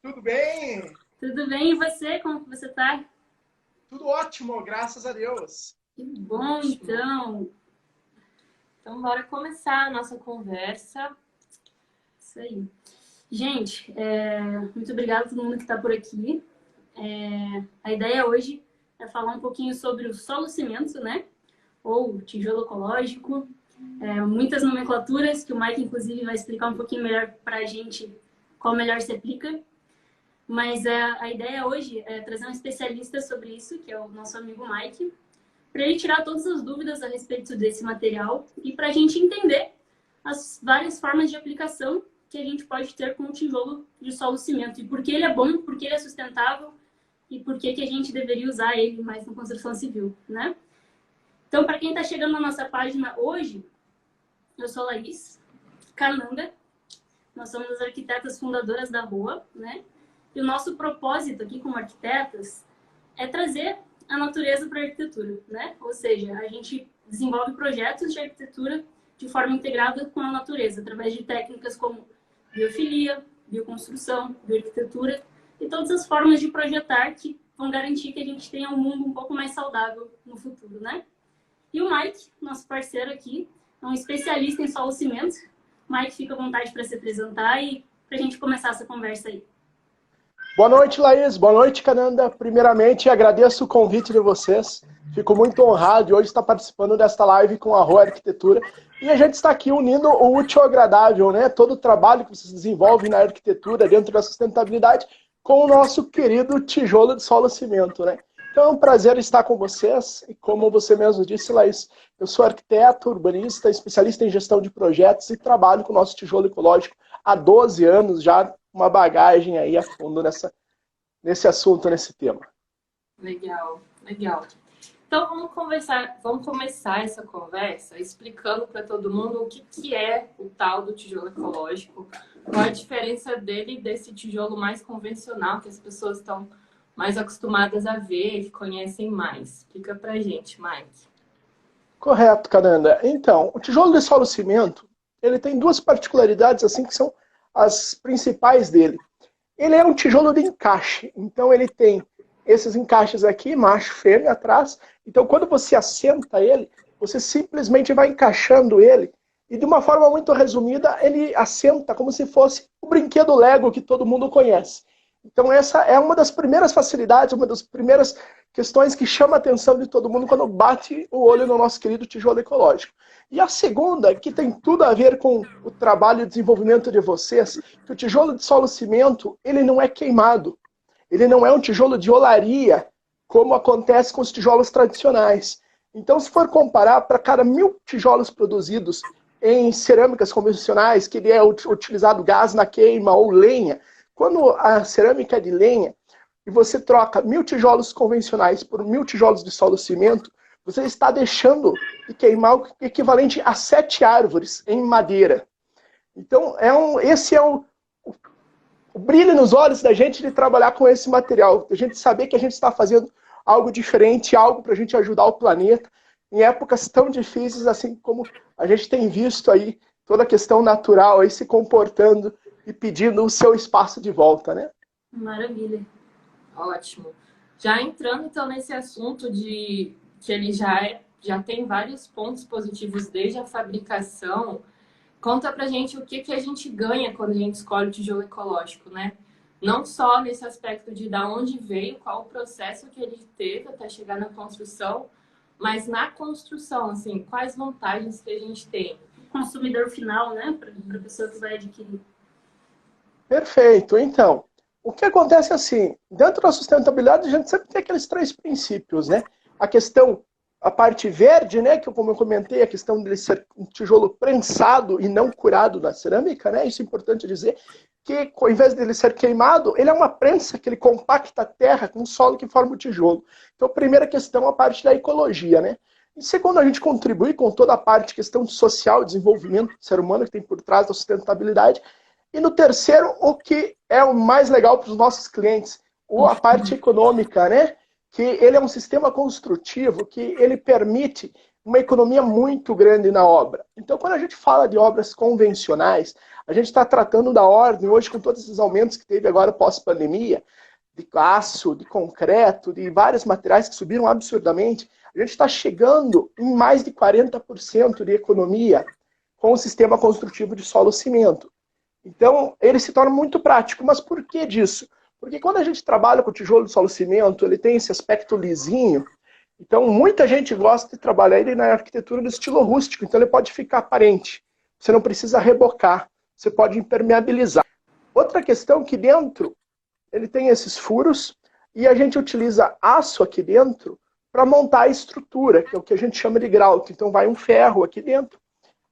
Tudo bem? Tudo bem, e você? Como que você tá? Tudo ótimo, graças a Deus. Que bom, Ótimo. então. Então, bora começar a nossa conversa. Isso aí. Gente, muito obrigada a todo mundo que está por aqui. A ideia hoje é falar um pouquinho sobre o solo-cimento, né? Ou tijolo ecológico. Muitas nomenclaturas que o Mike, inclusive, vai explicar um pouquinho melhor para a gente qual melhor se aplica. Mas a ideia hoje é trazer um especialista sobre isso, que é o nosso amigo Mike, para ele tirar todas as dúvidas a respeito desse material e para a gente entender as várias formas de aplicação que a gente pode ter com o tijolo de solo-cimento. E por que ele é bom, por que ele é sustentável e por que a gente deveria usar ele mais na construção civil, né? Então, para quem está chegando na nossa página hoje, eu sou a Laís Cananga, nós somos as arquitetas fundadoras da Rua, né? E o nosso propósito aqui como arquitetas é trazer a natureza para a arquitetura, né? Ou seja, a gente desenvolve projetos de arquitetura de forma integrada com a natureza, através de técnicas como biofilia, bioconstrução, bioarquitetura e todas as formas de projetar que vão garantir que a gente tenha um mundo um pouco mais saudável no futuro, né? E o Mike, nosso parceiro aqui, é um especialista em solo-cimento. Mike, fica à vontade para se apresentar e para a gente começar essa conversa aí. Boa noite, Laís. Boa noite, Cananda. Primeiramente, agradeço o convite de vocês. Fico muito honrado de hoje estar participando desta live com a Rua Arquitetura. E a gente está aqui unindo o útil ao agradável, né? Todo o trabalho que vocês desenvolvem na arquitetura, dentro da sustentabilidade, com o nosso querido tijolo de solo-cimento, né? Então é um prazer estar com vocês. E como você mesmo disse, Laís, eu sou arquiteto, urbanista, especialista em gestão de projetos e trabalho com o nosso tijolo ecológico há 12 anos já, uma bagagem aí a fundo nesse assunto, nesse tema. Legal, legal. Então, vamos começar essa conversa explicando para todo mundo o que é o tal do tijolo ecológico, qual a diferença dele desse tijolo mais convencional que as pessoas estão mais acostumadas a ver, que conhecem mais. Explica pra gente, Mike. Correto, Cananda. Então, o tijolo de solo-cimento, ele tem duas particularidades assim que são as principais dele. Ele é um tijolo de encaixe, então ele tem esses encaixes aqui, macho, fêmea, atrás. Então, quando você assenta ele, você simplesmente vai encaixando ele e, de uma forma muito resumida, ele assenta como se fosse o brinquedo Lego que todo mundo conhece. Então, essa é uma das primeiras facilidades, uma das primeiras questões que chama a atenção de todo mundo quando bate o olho no nosso querido tijolo ecológico. E a segunda, que tem tudo a ver com o trabalho e desenvolvimento de vocês, que o tijolo de solo-cimento, ele não é queimado. Ele não é um tijolo de olaria, como acontece com os tijolos tradicionais. Então, se for comparar, para cada 1000 tijolos produzidos em cerâmicas convencionais, que ele é utilizado gás na queima ou lenha, quando a cerâmica é de lenha, e você troca 1000 tijolos convencionais por 1000 tijolos de solo-cimento, você está deixando de queimar o equivalente a 7 árvores em madeira. Então, esse é o brilho nos olhos da gente de trabalhar com esse material. A gente saber que a gente está fazendo algo diferente, algo para a gente ajudar o planeta, em épocas tão difíceis, assim como a gente tem visto aí toda a questão natural aí se comportando e pedindo o seu espaço de volta, né? Maravilha. Ótimo. Já entrando então nesse assunto de que ele já tem vários pontos positivos desde a fabricação, conta pra gente o que a gente ganha quando a gente escolhe o tijolo ecológico, né? Não só nesse aspecto de da onde veio, qual o processo que ele teve até chegar na construção, mas na construção, assim, quais vantagens que a gente tem. Consumidor final, né? Para a pessoa que vai adquirir. Perfeito. Então, o que acontece é assim, dentro da sustentabilidade a gente sempre tem aqueles 3 princípios, né? A parte verde, né, que como eu comentei, a questão dele ser um tijolo prensado e não curado na cerâmica, né? Isso é importante dizer, que ao invés dele ser queimado, ele é uma prensa que ele compacta a terra com o solo que forma o tijolo. Então, a primeira questão, a parte da ecologia, né? E segundo, a gente contribui com toda a parte, questão social, desenvolvimento do ser humano que tem por trás da sustentabilidade. E no terceiro, o que é o mais legal para os nossos clientes, a parte econômica, né? Que ele é um sistema construtivo que ele permite uma economia muito grande na obra. Então, quando a gente fala de obras convencionais, a gente está tratando da ordem, hoje com todos esses aumentos que teve agora pós-pandemia, de aço, de concreto, de vários materiais que subiram absurdamente, a gente está chegando em mais de 40% de economia com o sistema construtivo de solo-cimento. Então, ele se torna muito prático. Mas por que disso? Porque quando a gente trabalha com tijolo de solo-cimento, ele tem esse aspecto lisinho. Então, muita gente gosta de trabalhar ele na arquitetura do estilo rústico. Então, ele pode ficar aparente. Você não precisa rebocar. Você pode impermeabilizar. Outra questão que dentro, ele tem esses furos. E a gente utiliza aço aqui dentro para montar a estrutura, que é o que a gente chama de grout. Então, vai um ferro aqui dentro.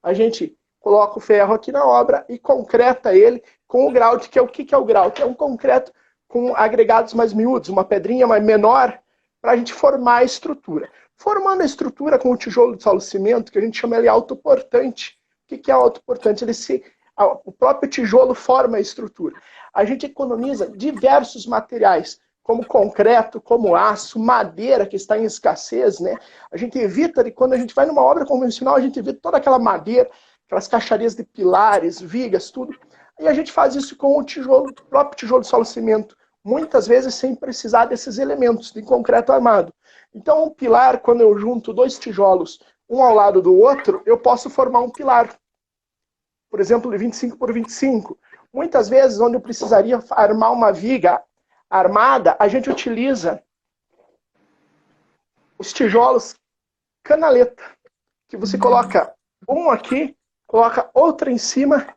A gente coloca o ferro aqui na obra e concreta ele com o grout, que é o que é o grout? É um concreto com agregados mais miúdos, uma pedrinha mais menor, para a gente formar a estrutura. Formando a estrutura com o tijolo de solo-cimento, que a gente chama ele autoportante. O que é autoportante? O próprio tijolo forma a estrutura. A gente economiza diversos materiais, como concreto, como aço, madeira, que está em escassez, né? A gente evita, quando a gente vai numa obra convencional, a gente evita toda aquela madeira, aquelas caixarias de pilares, vigas, tudo. E a gente faz isso com o próprio tijolo de solo-cimento, muitas vezes sem precisar desses elementos de concreto armado. Então, um pilar, quando eu junto dois tijolos, um ao lado do outro, eu posso formar um pilar. Por exemplo, de 25 por 25. Muitas vezes, onde eu precisaria armar uma viga armada, a gente utiliza os tijolos canaleta, que você coloca um aqui, coloca outro em cima,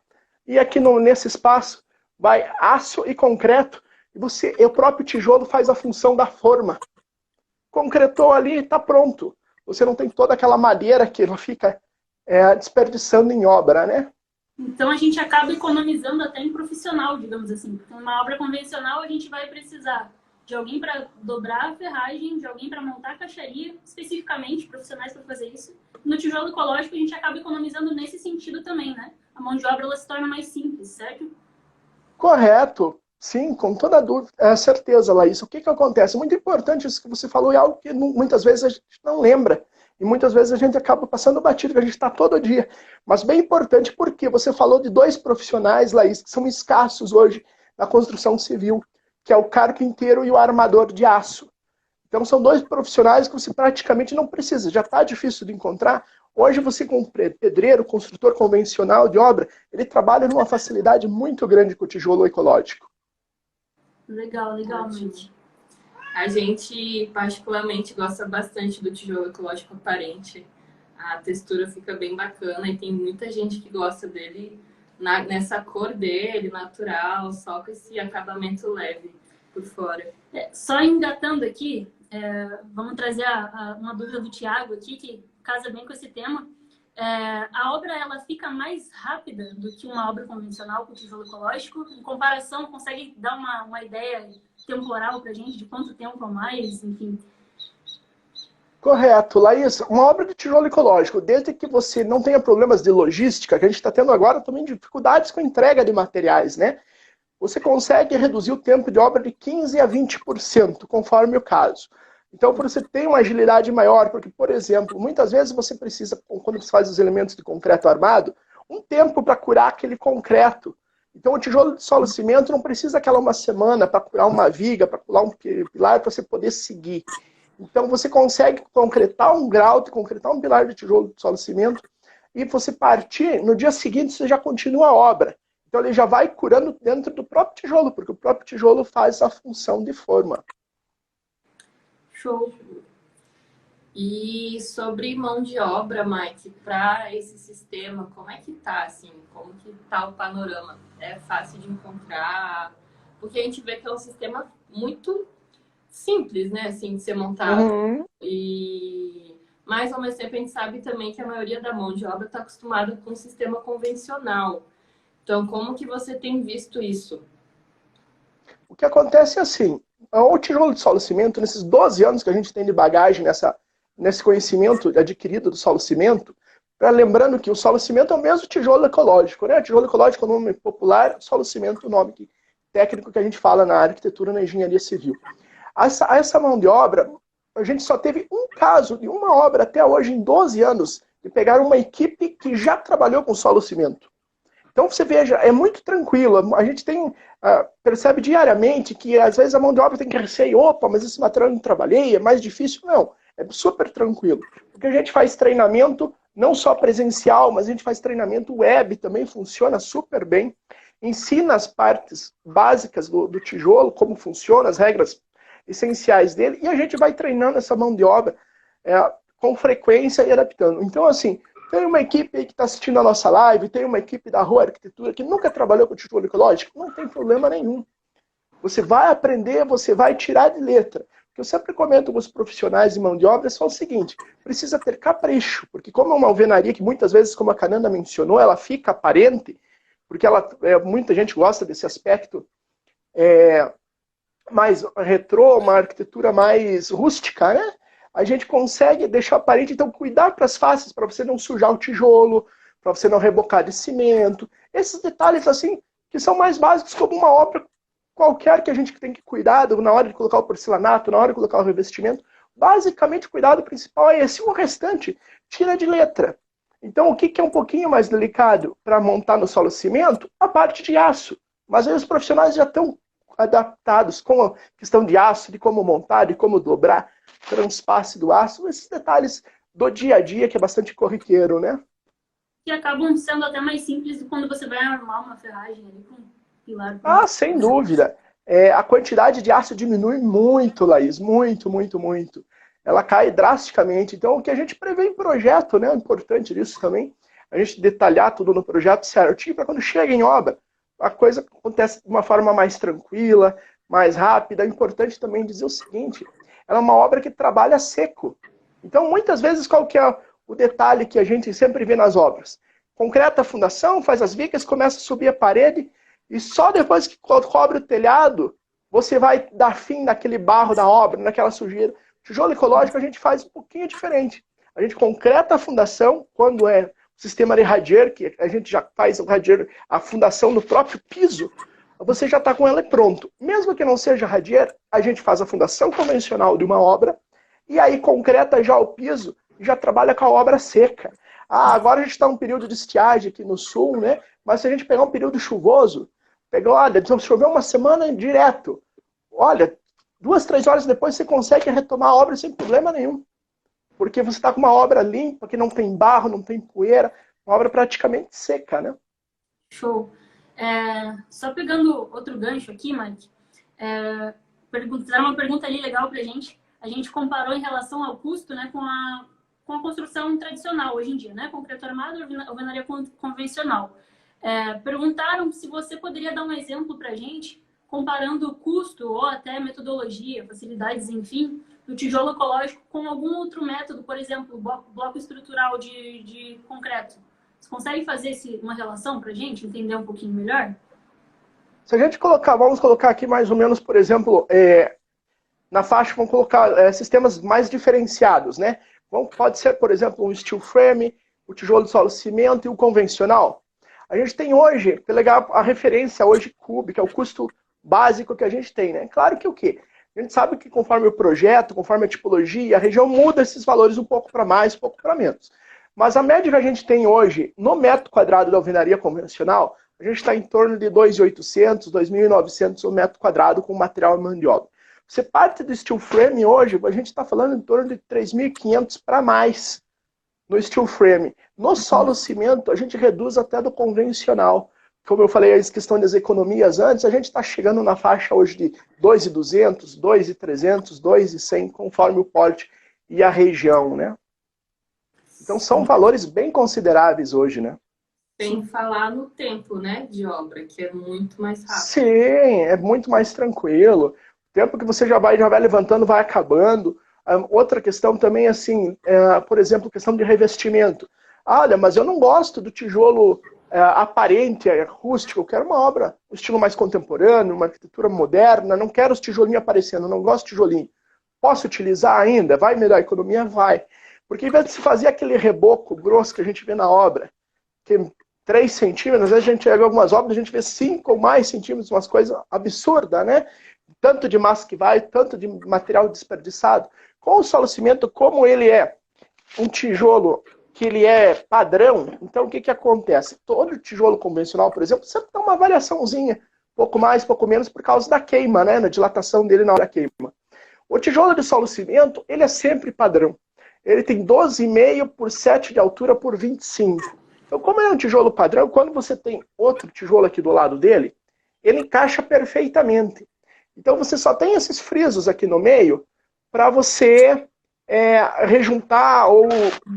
e aqui nesse espaço vai aço e concreto, e o próprio tijolo faz a função da forma. Concretou ali, está pronto. Você não tem toda aquela madeira que ela fica desperdiçando em obra, né? Então a gente acaba economizando até em profissional, digamos assim. Porque numa obra convencional a gente vai precisar de alguém para dobrar a ferragem, de alguém para montar a caixaria, especificamente profissionais para fazer isso. No tijolo ecológico a gente acaba economizando nesse sentido também, né? A mão de obra ela se torna mais simples, certo? Correto. Sim, com toda dúvida, certeza, Laís. O que acontece? Muito importante isso que você falou, é algo que muitas vezes a gente não lembra. E muitas vezes a gente acaba passando batido, que a gente está todo dia. Mas bem importante, porque você falou de dois profissionais, Laís, que são escassos hoje na construção civil, que é o carpinteiro e o armador de aço. Então são dois profissionais que você praticamente não precisa, já está difícil de encontrar. Hoje você com pedreiro, construtor convencional de obra, ele trabalha numa facilidade muito grande com o tijolo ecológico. Legal, legalmente. A gente particularmente gosta bastante do tijolo ecológico aparente. A textura fica bem bacana e tem muita gente que gosta dele nessa cor dele, natural, só com esse acabamento leve por fora. Só engatando aqui, vamos trazer uma dúvida do Thiago aqui, que casa bem com esse tema. A obra ela fica mais rápida do que uma obra convencional com tijolo ecológico? Em comparação, consegue dar uma ideia temporal para a gente de quanto tempo a mais, enfim? Correto, Laís. Uma obra de tijolo ecológico, desde que você não tenha problemas de logística, que a gente está tendo agora também dificuldades com a entrega de materiais, né? Você consegue reduzir o tempo de obra de 15% a 20%, conforme o caso. Então, você tem uma agilidade maior, porque, por exemplo, muitas vezes você precisa, quando você faz os elementos de concreto armado, um tempo para curar aquele concreto. Então, o tijolo de solo-cimento não precisa aquela uma semana para curar uma viga, para curar um pilar, para você poder seguir. Então, você consegue concretar um grout, concretar um pilar de tijolo de solo-cimento, e você partir, no dia seguinte você já continua a obra. Então, ele já vai curando dentro do próprio tijolo, porque o próprio tijolo faz a função de forma. Show. E sobre mão de obra, Mike, para esse sistema, como é que tá, assim? Como que tá o panorama? É fácil de encontrar? Porque a gente vê que é um sistema muito simples, né, assim, de ser montado. Uhum. Mas, ao mesmo tempo, a gente sabe também que a maioria da mão de obra está acostumada com o sistema convencional. Então, como que você tem visto isso? O que acontece é assim, o tijolo de solo-cimento, nesses 12 anos que a gente tem de bagagem nesse conhecimento adquirido do solo-cimento, lembrando que o solo-cimento é o mesmo tijolo ecológico, né? O tijolo ecológico é o nome popular, solo-cimento é o nome técnico que a gente fala na arquitetura, na engenharia civil. Essa mão de obra, a gente só teve um caso de uma obra até hoje, em 12 anos, de pegar uma equipe que já trabalhou com solo cimento. Então, você veja, é muito tranquilo. A gente percebe diariamente que, às vezes, a mão de obra tem que receio. Opa, mas esse material eu não trabalhei, é mais difícil. Não, é super tranquilo. Porque a gente faz treinamento, não só presencial, mas a gente faz treinamento web, também funciona super bem. Ensina as partes básicas do tijolo, como funciona, as regras essenciais dele, e a gente vai treinando essa mão de obra com frequência e adaptando. Então, assim, tem uma equipe aí que está assistindo a nossa live, tem uma equipe da Rua Arquitetura que nunca trabalhou com tijolo ecológico, não tem problema nenhum. Você vai aprender, você vai tirar de letra. O que eu sempre comento com os profissionais de mão de obra é o seguinte, precisa ter capricho, porque como é uma alvenaria que muitas vezes, como a Cananda mencionou, ela fica aparente, porque muita gente gosta desse aspecto mais retrô, uma arquitetura mais rústica, né? A gente consegue deixar aparente, então cuidar para as faces, para você não sujar o tijolo, para você não rebocar de cimento. Esses detalhes, assim, que são mais básicos, como uma obra qualquer que a gente tem que cuidar na hora de colocar o porcelanato, na hora de colocar o revestimento. Basicamente, o cuidado principal é esse. O restante, tira de letra. Então, o que é um pouquinho mais delicado para montar no solo cimento? A parte de aço. Mas aí os profissionais já estão adaptados com a questão de aço, de como montar, de como dobrar, transpasse do aço, esses detalhes do dia a dia, que é bastante corriqueiro, né? Que acabam sendo até mais simples quando você vai armar uma ferragem ali com pilar. Sem dúvida. A quantidade de aço diminui muito, Laís, muito, muito, muito. Ela cai drasticamente. Então, o que a gente prevê em projeto, né? É importante isso também, a gente detalhar tudo no projeto certinho, para quando chega em obra, a coisa acontece de uma forma mais tranquila, mais rápida. É importante também dizer o seguinte, ela é uma obra que trabalha seco. Então, muitas vezes, qual que é o detalhe que a gente sempre vê nas obras? Concreta a fundação, faz as vigas, começa a subir a parede, e só depois que cobre o telhado, você vai dar fim naquele barro da obra, naquela sujeira. Tijolo ecológico a gente faz um pouquinho diferente. A gente concreta a fundação, quando é sistema de radier, que a gente já faz o radier, a fundação no próprio piso, você já está com ela pronto. Mesmo que não seja radier, a gente faz a fundação convencional de uma obra, e aí concreta já o piso, e já trabalha com a obra seca. Agora a gente está num período de estiagem aqui no sul, né? Mas se a gente pegar um período chuvoso, olha, então choveu uma semana direto, olha, 2, 3 horas depois você consegue retomar a obra sem problema nenhum. Porque você está com uma obra limpa, que não tem barro, não tem poeira, uma obra praticamente seca, né? Show. Só pegando outro gancho aqui, Mike, fizeram uma pergunta ali legal pra gente. A gente comparou em relação ao custo, né, com a construção tradicional hoje em dia, né? Concreto armado, alvenaria convencional. Perguntaram se você poderia dar um exemplo pra gente, comparando o custo ou até metodologia, facilidades, enfim, do tijolo ecológico com algum outro método, por exemplo, bloco estrutural de concreto. Você consegue fazer uma relação para a gente, entender um pouquinho melhor? Se a gente vamos colocar aqui mais ou menos, por exemplo, na faixa, vamos colocar sistemas mais diferenciados, né? Pode ser, por exemplo, um steel frame, o tijolo de solo cimento e o convencional. A gente tem hoje, pegar a referência hoje CUB, que é o custo básico que a gente tem, né? Claro que o quê? A gente sabe que conforme o projeto, conforme a tipologia, a região muda esses valores um pouco para mais, um pouco para menos. Mas a média que a gente tem hoje, no metro quadrado da alvenaria convencional, a gente está em torno de 2.800, 2.900 o metro quadrado com material e mão de obra. Você parte do steel frame hoje, a gente está falando em torno de 3.500 para mais no steel frame. No solo cimento, a gente reduz até do convencional. Como eu falei, a questão das economias antes, a gente está chegando na faixa hoje de 2.200, 2.300, 2.100, conforme o porte e a região, né? Então são valores bem consideráveis hoje, né? Sem falar no tempo, né, de obra, que é muito mais rápido. Sim, é muito mais tranquilo. O tempo que você já vai levantando, vai acabando. Outra questão também, assim, por exemplo, questão de revestimento. Olha, mas eu não gosto do tijolo aparente, rústico. Eu quero uma obra, um estilo mais contemporâneo, uma arquitetura moderna. Não quero os tijolinhos aparecendo, não gosto de tijolinho. Posso utilizar ainda? Vai melhorar a economia? Vai. Porque em vez de se fazer aquele reboco grosso que a gente vê na obra, que 3 centímetros, às vezes a gente pega algumas obras, a gente vê 5 ou mais centímetros, umas coisas absurdas, né? Tanto de massa que vai, tanto de material desperdiçado. Com o solo cimento, como ele é um tijolo que ele é padrão, então o que, que acontece? Todo tijolo convencional, por exemplo, sempre dá uma variaçãozinha, pouco mais, pouco menos, por causa da queima, né? Na dilatação dele na hora da queima. O tijolo de solo cimento, ele é sempre padrão. Ele tem 12,5 por 7 de altura por 25. Então, como ele é um tijolo padrão, quando você tem outro tijolo aqui do lado dele, ele encaixa perfeitamente. Então, você só tem esses frisos aqui no meio para você rejuntar ou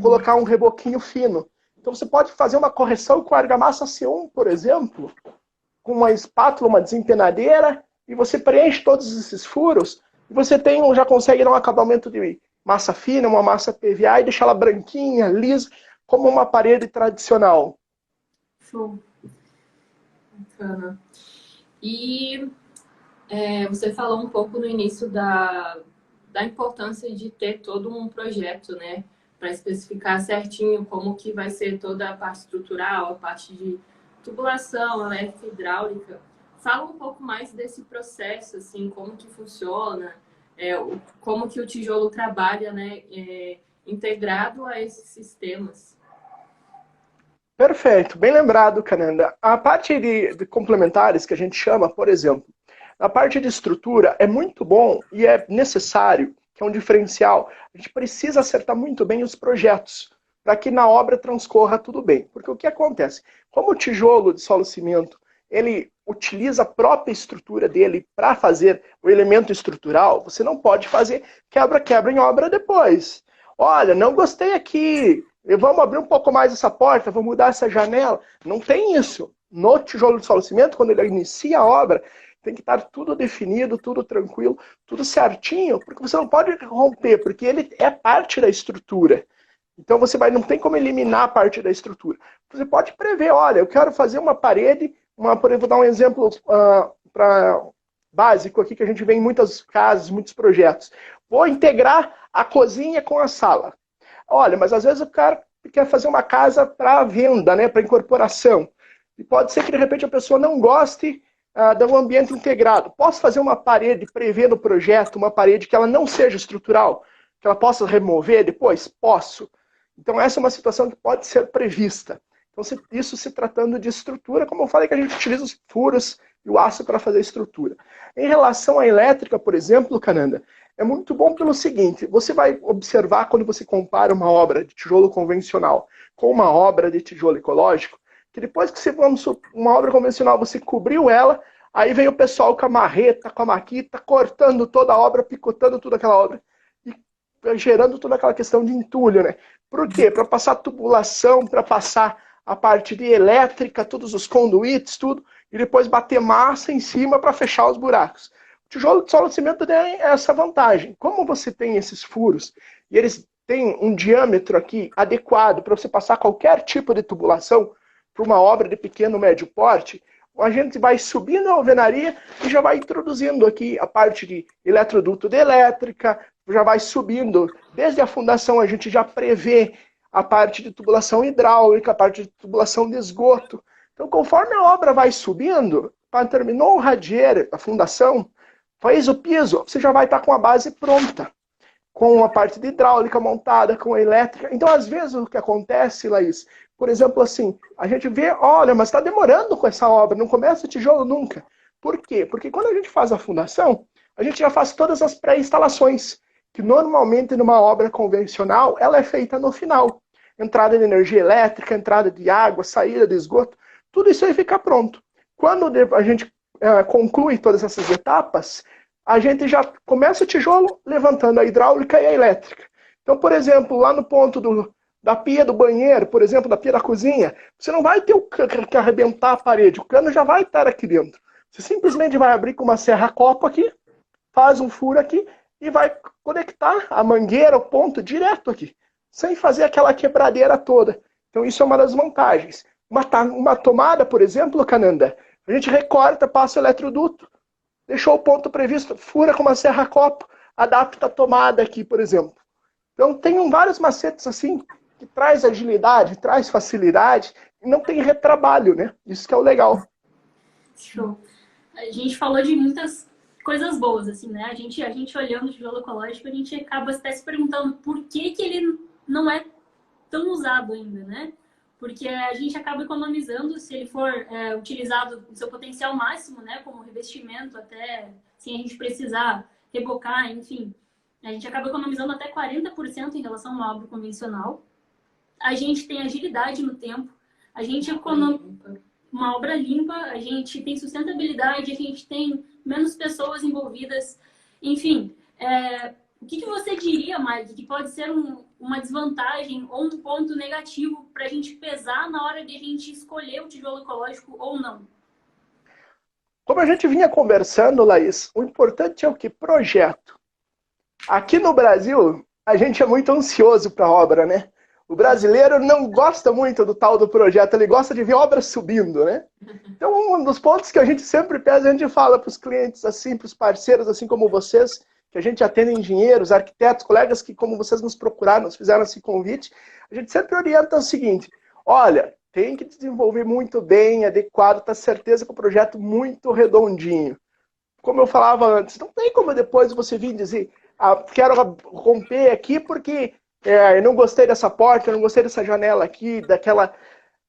colocar um reboquinho fino. Então, você pode fazer uma correção com a argamassa C1, por exemplo, com uma espátula, uma desempenadeira, e você preenche todos esses furos, e você já consegue dar um acabamento de massa fina, uma massa PVA, e deixar ela branquinha, lisa, como uma parede tradicional. Show. Bacana. E você falou um pouco no início da importância de ter todo um projeto, né? Para especificar certinho como que vai ser toda a parte estrutural, a parte de tubulação, elétrica, hidráulica. Fala um pouco mais desse processo, assim, como que funciona, como que o tijolo trabalha, né? Integrado a esses sistemas. Perfeito, bem lembrado, Cananda. A parte de complementares que a gente chama, por exemplo, a parte de estrutura é muito bom e é necessário, que é um diferencial. A gente precisa acertar muito bem os projetos para que na obra transcorra tudo bem. Porque o que acontece? Como o tijolo de solo cimento, ele utiliza a própria estrutura dele para fazer o elemento estrutural, você não pode fazer quebra-quebra em obra depois. Olha, não gostei aqui, vamos abrir um pouco mais essa porta, vamos mudar essa janela. Não tem isso. No tijolo de solo cimento, quando ele inicia a obra, tem que estar tudo definido, tudo tranquilo, tudo certinho, porque você não pode romper, porque ele é parte da estrutura. Então você não tem como eliminar a parte da estrutura. Você pode prever, olha, eu quero fazer uma parede, vou dar um exemplo básico aqui, que a gente vê em muitas casas, muitos projetos. Vou integrar a cozinha com a sala. Olha, mas às vezes o cara quer fazer uma casa para venda, né, para incorporação. E pode ser que de repente a pessoa não goste do ambiente integrado. Posso fazer uma parede, prever no projeto, uma parede que ela não seja estrutural, que ela possa remover depois? Posso. Então essa é uma situação que pode ser prevista. Então isso se tratando de estrutura, como eu falei que a gente utiliza os furos e o aço para fazer estrutura. Em relação à elétrica, por exemplo, Cananda, é muito bom pelo seguinte, você vai observar quando você compara uma obra de tijolo convencional com uma obra de tijolo ecológico, que depois que uma obra convencional, você cobriu ela, aí vem o pessoal com a marreta, com a maquita, cortando toda a obra, picotando toda aquela obra, e gerando toda aquela questão de entulho, né? Por quê? Para passar tubulação, para passar a parte de elétrica, todos os conduítes, tudo, e depois bater massa em cima para fechar os buracos. O tijolo de solo de cimento tem essa vantagem. Como você tem esses furos, e eles têm um diâmetro aqui adequado para você passar qualquer tipo de tubulação, para uma obra de pequeno, médio porte, a gente vai subindo a alvenaria e já vai introduzindo aqui a parte de eletroduto de elétrica, já vai subindo. Desde a fundação a gente já prevê a parte de tubulação hidráulica, a parte de tubulação de esgoto. Então, conforme a obra vai subindo, terminou o radier, a fundação, fez o piso, você já vai estar com a base pronta, com a parte de hidráulica montada, com a elétrica. Então, às vezes, o que acontece, Laís, por exemplo, assim, a gente vê, olha, mas está demorando com essa obra, não começa o tijolo nunca. Por quê? Porque quando a gente faz a fundação, a gente já faz todas as pré-instalações, que normalmente numa obra convencional, ela é feita no final. Entrada de energia elétrica, entrada de água, saída de esgoto, tudo isso aí fica pronto. Quando a gente conclui todas essas etapas, a gente já começa o tijolo levantando a hidráulica e a elétrica. Então, por exemplo, lá no ponto da pia do banheiro, por exemplo, da pia da cozinha, você não vai ter que arrebentar a parede, o cano já vai estar aqui dentro. Você simplesmente vai abrir com uma serra-copo aqui, faz um furo aqui e vai conectar a mangueira, o ponto, direto aqui, sem fazer aquela quebradeira toda. Então isso é uma das vantagens. Uma tomada, por exemplo, Cananda, a gente recorta, passa o eletroduto, deixou o ponto previsto, fura com uma serra-copo, adapta a tomada aqui, por exemplo. Então tem vários macetes assim, que traz agilidade, traz facilidade, e não tem retrabalho, né? Isso que é o legal. Show. A gente falou de muitas coisas boas, assim, né? A gente olhando o tijolo ecológico, a gente acaba até se perguntando por que ele não é tão usado ainda, né? Porque a gente acaba economizando se ele for utilizado no seu potencial máximo, né? Como revestimento, até sem a gente precisar rebocar, enfim. A gente acaba economizando até 40% em relação a uma obra convencional. A gente tem agilidade no tempo, a gente economiza uma obra limpa, a gente tem sustentabilidade, a gente tem menos pessoas envolvidas. Enfim, o que você diria, Mike, que pode ser uma desvantagem ou um ponto negativo para a gente pesar na hora de a gente escolher o tijolo ecológico ou não? Como a gente vinha conversando, Laís, o importante é o que? Projeto. Aqui no Brasil, a gente é muito ansioso para a obra, né? O brasileiro não gosta muito do tal do projeto, ele gosta de ver obras subindo, né? Então, um dos pontos que a gente sempre pesa, a gente fala para os clientes, assim, para os parceiros, assim como vocês, que a gente atende engenheiros, arquitetos, colegas que, como vocês nos procuraram, nos fizeram esse convite, a gente sempre orienta o seguinte, olha, tem que desenvolver muito bem, adequado, tá certeza que o projeto muito redondinho. Como eu falava antes, não tem como depois você vir dizer, quero romper aqui porque eu não gostei dessa porta, eu não gostei dessa janela aqui, daquela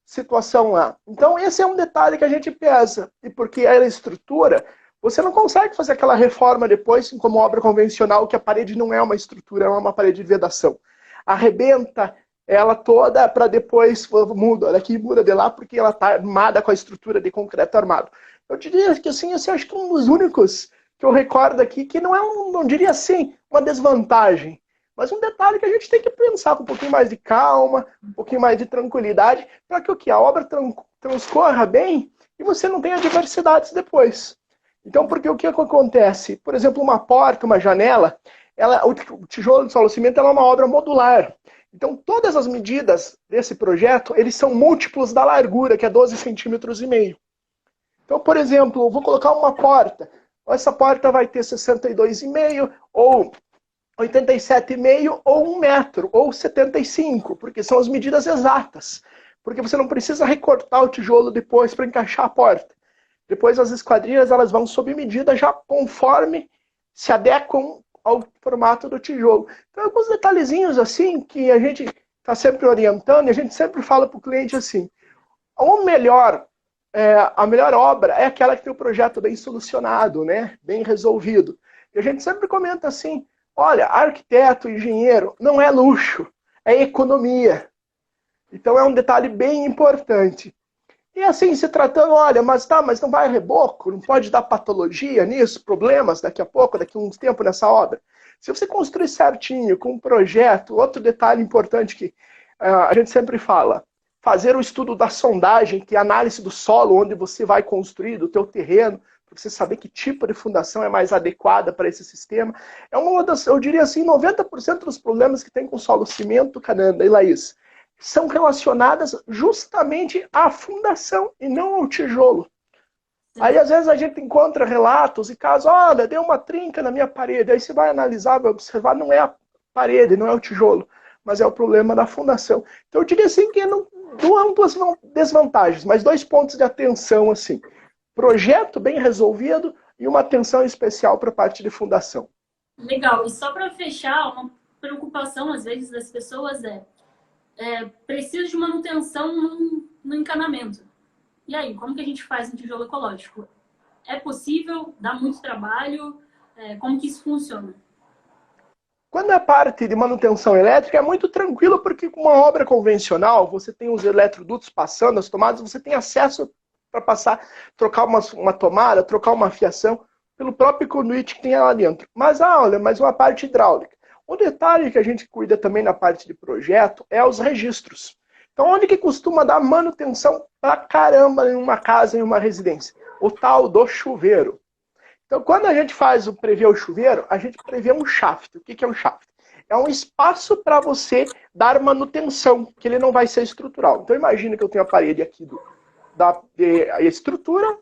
situação lá. Então, esse é um detalhe que a gente pesa. E porque ela é estrutura, você não consegue fazer aquela reforma depois, como obra convencional, que a parede não é uma estrutura, é uma parede de vedação. Arrebenta ela toda para depois muda daqui, muda de lá, porque ela está armada com a estrutura de concreto armado. Eu diria que assim, eu acho que um dos únicos que eu recordo aqui, que não é não diria assim, uma desvantagem, mas um detalhe que a gente tem que pensar com um pouquinho mais de calma, um pouquinho mais de tranquilidade, para que o que? A obra transcorra bem e você não tenha adversidades depois. Então, porque o que acontece? Por exemplo, uma porta, uma janela, o tijolo de solo-cimento é uma obra modular. Então, todas as medidas desse projeto, eles são múltiplos da largura, que é 12,5 centímetros. Então, por exemplo, eu vou colocar uma porta. Essa porta vai ter 62,5 ou 87,5 ou 1 metro, ou 75, porque são as medidas exatas. Porque você não precisa recortar o tijolo depois para encaixar a porta. Depois as esquadrias elas vão sob medida já conforme se adequam ao formato do tijolo. Então, alguns detalhezinhos assim que a gente está sempre orientando, e a gente sempre fala para o cliente assim, a melhor obra é aquela que tem o projeto bem solucionado, né? Bem resolvido. E a gente sempre comenta assim, olha, arquiteto, engenheiro, não é luxo, é economia. Então é um detalhe bem importante. E assim, se tratando, olha, mas não vai reboco, não pode dar patologia nisso, problemas daqui a pouco, daqui a uns tempos nessa obra. Se você construir certinho, com um projeto, outro detalhe importante que a gente sempre fala, fazer o estudo da sondagem, que é a análise do solo, onde você vai construir, do teu terreno, para você saber que tipo de fundação é mais adequada para esse sistema. É uma das, eu diria assim, 90% dos problemas que tem com solo cimento, Cananda e Laís, são relacionadas justamente à fundação e não ao tijolo. Aí, às vezes, a gente encontra relatos e casos, olha, deu uma trinca na minha parede. Aí você vai analisar, vai observar, não é a parede, não é o tijolo, mas é o problema da fundação. Então, eu diria assim que não há duas desvantagens, mas 2 pontos de atenção, assim. Projeto bem resolvido e uma atenção especial para a parte de fundação. Legal. E só para fechar, uma preocupação, às vezes, das pessoas preciso de manutenção no encanamento. E aí, como que a gente faz um tijolo ecológico? É possível? Dá muito trabalho? Como que isso funciona? Quando a parte de manutenção elétrica é muito tranquilo, porque com uma obra convencional, você tem os eletrodutos passando, as tomadas, você tem acesso para passar, trocar uma tomada, trocar uma fiação, pelo próprio conduíte que tem lá dentro. Mas uma parte hidráulica. O detalhe que a gente cuida também na parte de projeto é os registros. Então, onde que costuma dar manutenção pra caramba em uma casa, em uma residência? O tal do chuveiro. Então, quando a gente prevê o chuveiro, a gente prevê um shaft. O que é um shaft? É um espaço para você dar manutenção, que ele não vai ser estrutural. Então, imagina que eu tenho a parede aqui da estrutura,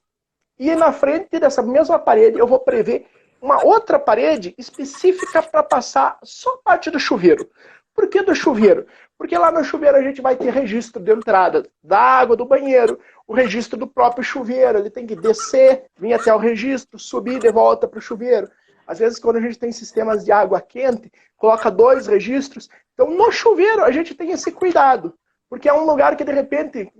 e na frente dessa mesma parede eu vou prever uma outra parede específica para passar só parte do chuveiro. Por que do chuveiro? Porque lá no chuveiro a gente vai ter registro de entrada da água do banheiro, o registro do próprio chuveiro. Ele tem que descer, vir até o registro, subir de volta para o chuveiro. Às vezes, quando a gente tem sistemas de água quente, coloca 2 registros. Então, no chuveiro, a gente tem esse cuidado. Porque é um lugar que, de repente,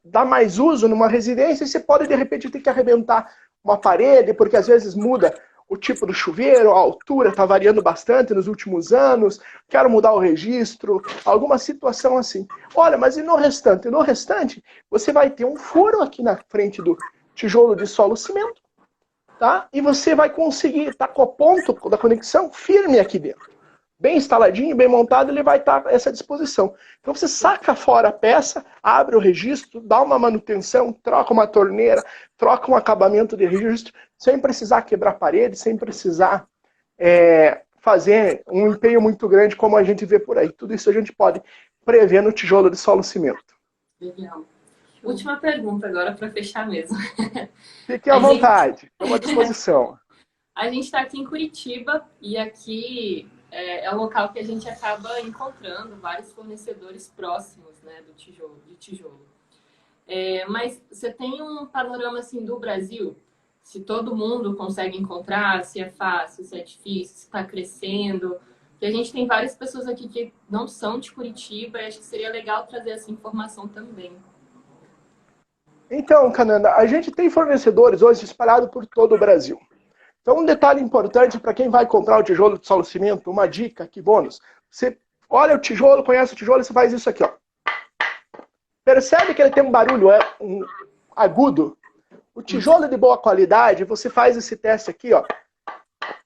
dá mais uso numa residência e você pode, de repente, ter que arrebentar uma parede, porque às vezes muda o tipo do chuveiro, a altura está variando bastante nos últimos anos, quero mudar o registro, alguma situação assim. Olha, mas e no restante? No restante, você vai ter um furo aqui na frente do tijolo de solo cimento, tá? E você vai conseguir estar com o ponto da conexão firme aqui dentro. Bem instaladinho, bem montado, ele vai estar a essa disposição. Então você saca fora a peça, abre o registro, dá uma manutenção, troca uma torneira, troca um acabamento de registro, sem precisar quebrar parede, sem precisar fazer um empenho muito grande como a gente vê por aí. Tudo isso a gente pode prever no tijolo de solo cimento. Legal. Última pergunta agora para fechar mesmo. Fique à vontade, estou à disposição. A gente está aqui em Curitiba e aqui é um local que a gente acaba encontrando vários fornecedores próximos, né, do tijolo, de tijolo. Mas você tem um panorama assim do Brasil? Se todo mundo consegue encontrar, se é fácil, se é difícil, se está crescendo? Porque a gente tem várias pessoas aqui que não são de Curitiba e acho que seria legal trazer essa informação também. Então, Cananda, a gente tem fornecedores hoje espalhados por todo o Brasil. Então, um detalhe importante para quem vai comprar o tijolo de solo cimento, uma dica, que bônus. Você olha o tijolo, conhece o tijolo e você faz isso aqui, ó. Percebe que ele tem um barulho agudo? O tijolo de boa qualidade, você faz esse teste aqui, ó.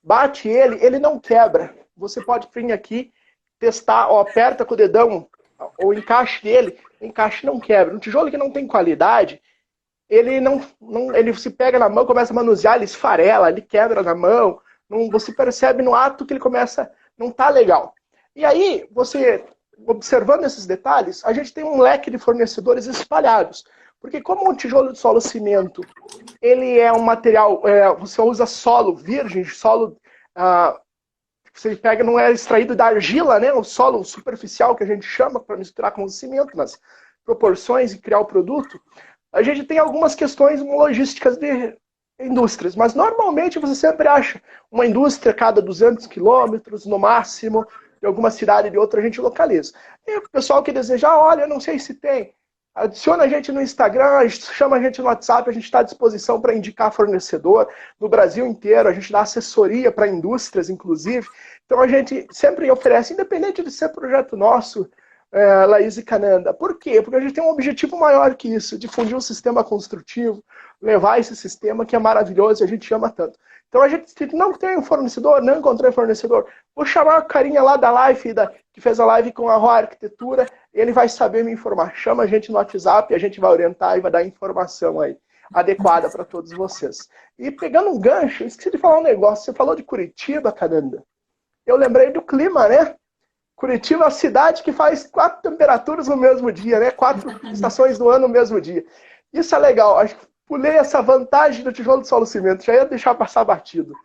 Bate ele, ele não quebra. Você pode vir aqui, testar, ó, aperta com o dedão, o encaixe dele, o encaixe não quebra. Um tijolo que não tem qualidade, ele ele se pega na mão, começa a manusear, ele esfarela, ele quebra na mão. Você percebe no ato que ele começa, não tá legal. E aí, você, observando esses detalhes, a gente tem um leque de fornecedores espalhados. Porque como o tijolo de solo cimento, ele é um material, você usa solo virgem, solo, você pega, não é extraído da argila, né? O solo superficial que a gente chama para misturar com o cimento nas proporções e criar o produto. A gente tem algumas questões logísticas de indústrias, mas normalmente você sempre acha uma indústria a cada 200 quilômetros, no máximo, de alguma cidade de outra a gente localiza. E o pessoal que deseja, olha, eu não sei se tem, adiciona a gente no Instagram, chama a gente no WhatsApp, a gente está à disposição para indicar fornecedor no Brasil inteiro, a gente dá assessoria para indústrias, inclusive. Então a gente sempre oferece, independente de ser projeto nosso, Laís e Cananda. Por quê? Porque a gente tem um objetivo maior que isso, difundir um sistema construtivo, levar esse sistema que é maravilhoso e a gente ama tanto. Então a gente não tem um fornecedor, não encontrei fornecedor. Vou chamar o carinha lá da live, que fez a live com a Roa Arquitetura, ele vai saber me informar. Chama a gente no WhatsApp, a gente vai orientar e vai dar informação aí adequada para todos vocês. E pegando um gancho, esqueci de falar um negócio. Você falou de Curitiba, Cananda. Eu lembrei do clima, né? Curitiba é a cidade que faz 4 temperaturas no mesmo dia, né? 4 estações do ano no mesmo dia. Isso é legal. Acho que pulei essa vantagem do tijolo de solo cimento. Já ia deixar passar batido.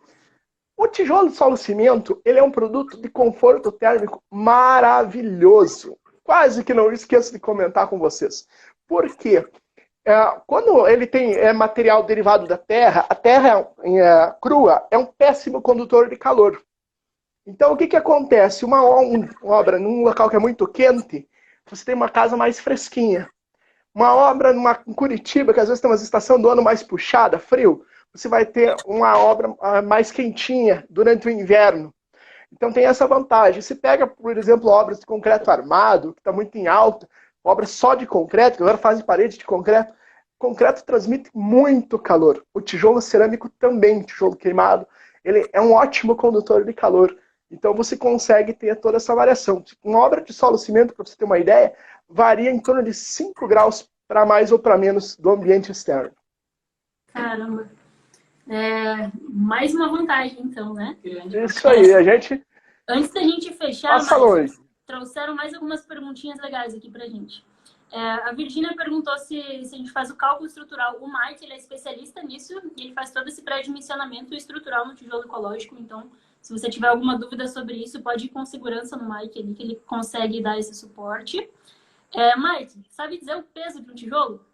O tijolo de solo cimento, ele é um produto de conforto térmico maravilhoso. Quase que não esqueço de comentar com vocês. Por quê? Quando ele tem material derivado da terra, a terra crua é um péssimo condutor de calor. Então, o que acontece? Uma obra num local que é muito quente, você tem uma casa mais fresquinha. Uma obra em Curitiba, que às vezes tem uma estação do ano mais puxada, frio, você vai ter uma obra mais quentinha durante o inverno. Então, tem essa vantagem. Se pega, por exemplo, obras de concreto armado, que está muito em alta, obras só de concreto, que agora fazem parede de concreto, o concreto transmite muito calor. O tijolo cerâmico também, tijolo queimado, ele é um ótimo condutor de calor. Então você consegue ter toda essa variação. Uma obra de solo cimento, para você ter uma ideia, varia em torno de 5 graus para mais ou para menos do ambiente externo. Caramba. Mais uma vantagem, então, né? Isso aí, a gente... Antes da gente fechar, trouxeram mais algumas perguntinhas legais aqui pra gente. A Virgínia perguntou se a gente faz o cálculo estrutural. O Mike, ele é especialista nisso, e ele faz todo esse pré-dimensionamento estrutural no tijolo ecológico, então Se você tiver alguma dúvida sobre isso, pode ir com segurança no Mike ali, que ele consegue dar esse suporte. Mike, sabe dizer o peso de um tijolo?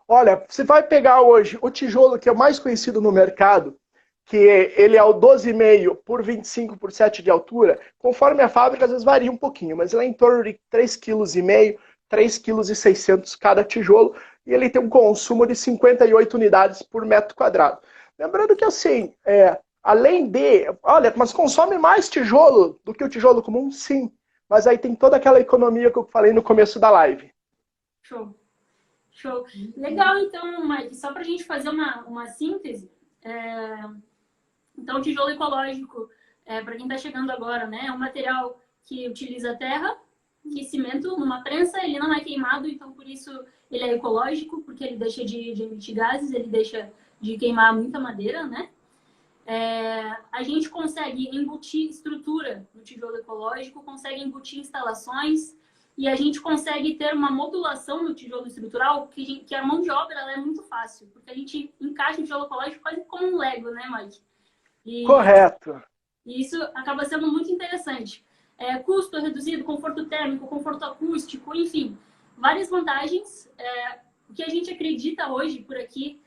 Olha, você vai pegar hoje o tijolo que é o mais conhecido no mercado, que ele é o 12,5 por 25 por 7 de altura, conforme a fábrica, às vezes varia um pouquinho, mas ele é em torno de 3,5 kg, 3,6 kg cada tijolo, e ele tem um consumo de 58 unidades por metro quadrado. Lembrando que assim, além de... Olha, mas consome mais tijolo do que o tijolo comum? Sim. Mas aí tem toda aquela economia que eu falei no começo da live. Show. Show. Legal, então, Mike, só para a gente fazer uma síntese. Então, o tijolo ecológico, para quem está chegando agora, né, é um material que utiliza terra e cimento numa prensa, ele não é queimado, então por isso ele é ecológico, porque ele deixa de emitir gases, ele deixa de queimar muita madeira, né? A gente consegue embutir estrutura no tijolo ecológico, consegue embutir instalações e a gente consegue ter uma modulação no tijolo estrutural que a mão de obra ela é muito fácil, porque a gente encaixa o tijolo ecológico quase como um Lego, né, Mike? Correto. E isso acaba sendo muito interessante. Custo reduzido, conforto térmico, conforto acústico, enfim, várias vantagens. O que a gente acredita hoje por aqui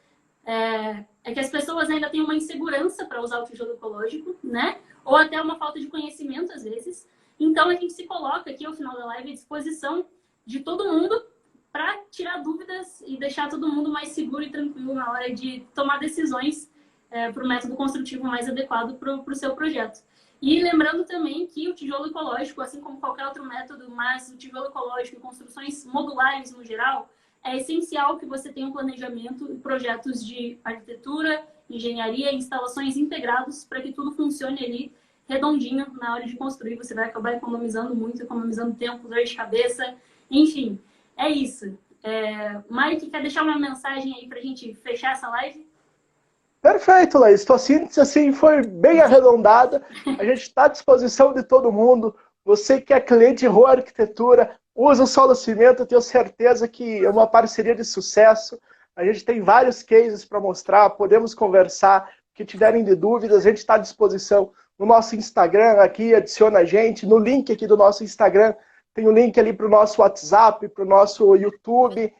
é que as pessoas ainda têm uma insegurança para usar o tijolo ecológico, né? Ou até uma falta de conhecimento, às vezes. Então, a gente se coloca aqui, ao final da live, à disposição de todo mundo para tirar dúvidas e deixar todo mundo mais seguro e tranquilo na hora de tomar decisões para o método construtivo mais adequado para o seu projeto. E lembrando também que o tijolo ecológico, assim como qualquer outro método, mas o tijolo ecológico e construções modulares no geral, é essencial que você tenha um planejamento e projetos de arquitetura, engenharia e instalações integrados para que tudo funcione ali redondinho na hora de construir. Você vai acabar economizando muito, economizando tempo, dor de cabeça, enfim, é isso. Mike, quer deixar uma mensagem aí para a gente fechar essa live? Perfeito, Laís. Tua síntese assim, foi bem arredondada. A gente está à disposição de todo mundo. Você que é cliente de Rua Arquitetura, usa o Solo Cimento, eu tenho certeza que é uma parceria de sucesso. A gente tem vários cases para mostrar, podemos conversar. O que tiverem de dúvidas, a gente está à disposição no nosso Instagram aqui, adiciona a gente. No link aqui do nosso Instagram, tem o link ali para o nosso WhatsApp, para o nosso YouTube.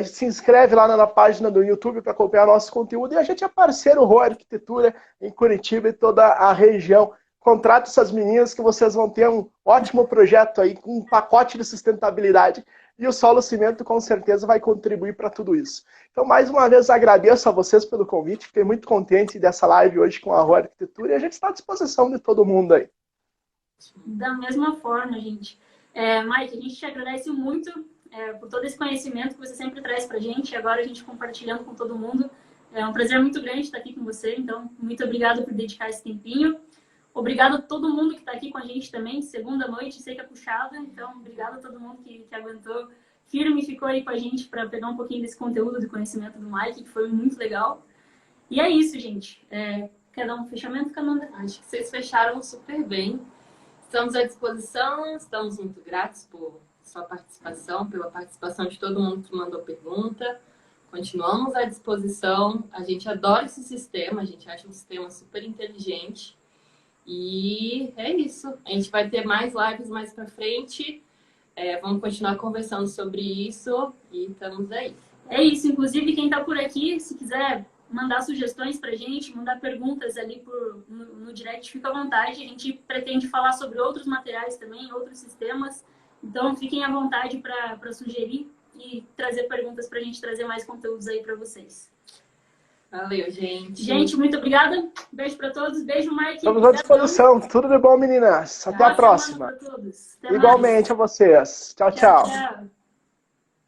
Se inscreve lá na página do YouTube para acompanhar nosso conteúdo. E a gente é parceiro Rua Arquitetura em Curitiba e toda a região. Contrate essas meninas que vocês vão ter um ótimo projeto aí, com um pacote de sustentabilidade. E o Solo Cimento com certeza vai contribuir para tudo isso. Então, mais uma vez, agradeço a vocês pelo convite. Fiquei muito contente dessa live hoje com a Rua Arquitetura. E a gente está à disposição de todo mundo aí. Da mesma forma, gente. Mike, a gente te agradece muito por todo esse conhecimento que você sempre traz para a gente. E agora a gente compartilhando com todo mundo. É um prazer muito grande estar aqui com você. Então, muito obrigado por dedicar esse tempinho. Obrigado a todo mundo que está aqui com a gente também. Segunda noite, sei que é puxada. Então, obrigado a todo mundo que aguentou firme e ficou aí com a gente para pegar um pouquinho desse conteúdo de conhecimento do Mike, que foi muito legal. E é isso, gente. Quer dar um fechamento, Camanda? Acho que vocês fecharam super bem. Estamos à disposição, estamos muito gratos por sua participação, pela participação de todo mundo que mandou pergunta. Continuamos à disposição. A gente adora esse sistema, a gente acha um sistema super inteligente. E é isso. A gente vai ter mais lives mais pra frente. Vamos continuar conversando sobre isso e estamos aí. É isso. Inclusive, quem tá por aqui, se quiser mandar sugestões pra gente, mandar perguntas ali no direct, fica à vontade. A gente pretende falar sobre outros materiais também, outros sistemas. Então, fiquem à vontade para sugerir e trazer perguntas pra gente trazer mais conteúdos aí pra vocês. Valeu, gente. Gente, muito obrigada. Beijo para todos. Beijo, Mike. Estamos à disposição. Tudo de bom, meninas. Até a próxima. Até igualmente mais. a vocês. Tchau, tchau. Tchau.